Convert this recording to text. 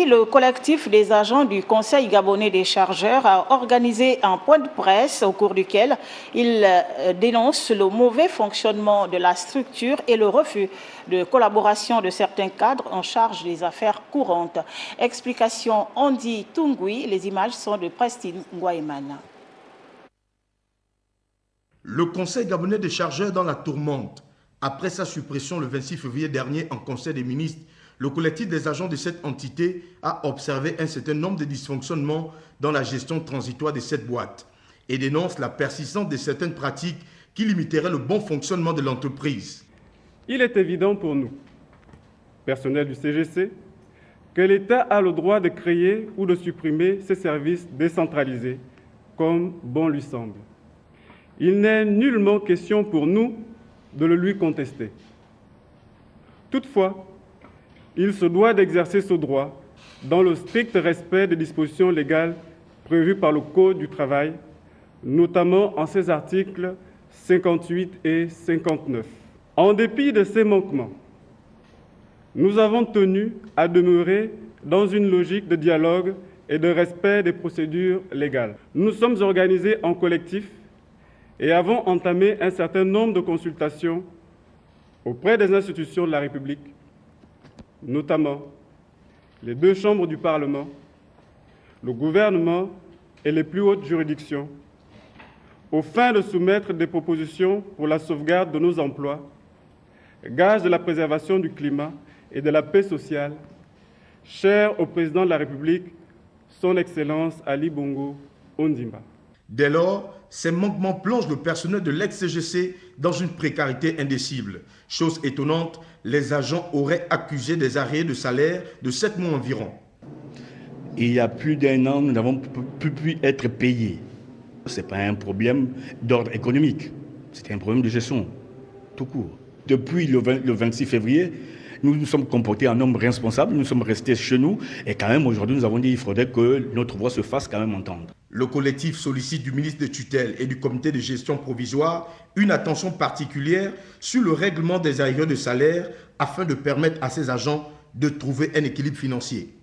Aujourd'hui, le collectif des agents du Conseil gabonais des chargeurs a organisé un point de presse au cours duquel il dénonce le mauvais fonctionnement de la structure et le refus de collaboration de certains cadres en charge des affaires courantes. Explication Andy Tungui, les images sont de Prestine Ngwaimana. Le Conseil gabonais des chargeurs dans la tourmente. Après sa suppression le 26 février dernier en Conseil des ministres, le collectif des agents de cette entité a observé un certain nombre de dysfonctionnements dans la gestion transitoire de cette boîte et dénonce la persistance de certaines pratiques qui limiteraient le bon fonctionnement de l'entreprise. Il est évident pour nous, personnel du CGC, que l'État a le droit de créer ou de supprimer ses services décentralisés, comme bon lui semble. Il n'est nullement question pour nous de le lui contester. Toutefois, il se doit d'exercer ce droit dans le strict respect des dispositions légales prévues par le Code du travail, notamment en ses articles 58 et 59. En dépit de ces manquements, nous avons tenu à demeurer dans une logique de dialogue et de respect des procédures légales. Nous sommes organisés en collectif et avons entamé un certain nombre de consultations auprès des institutions de la République, notamment les deux chambres du Parlement, le gouvernement et les plus hautes juridictions, aux fins de soumettre des propositions pour la sauvegarde de nos emplois, gage de la préservation du climat et de la paix sociale, chère au président de la République, son Excellence Ali Bongo Ondimba. Dès lors, ces manquements plongent le personnel de l'ex-CGC dans une précarité indicible. Chose étonnante, les agents auraient accusé des arrêts de salaire de 7 mois environ. Il y a plus d'1 an, nous n'avons pu être payés. Ce n'est pas un problème d'ordre économique, c'est un problème de gestion, tout court. Depuis le 26 février, nous nous sommes comportés en hommes responsables, nous sommes restés chez nous et quand même aujourd'hui nous avons dit qu'il faudrait que notre voix se fasse quand même entendre. Le collectif sollicite du ministre de tutelle et du comité de gestion provisoire une attention particulière sur le règlement des arriérés de salaire afin de permettre à ces agents de trouver un équilibre financier.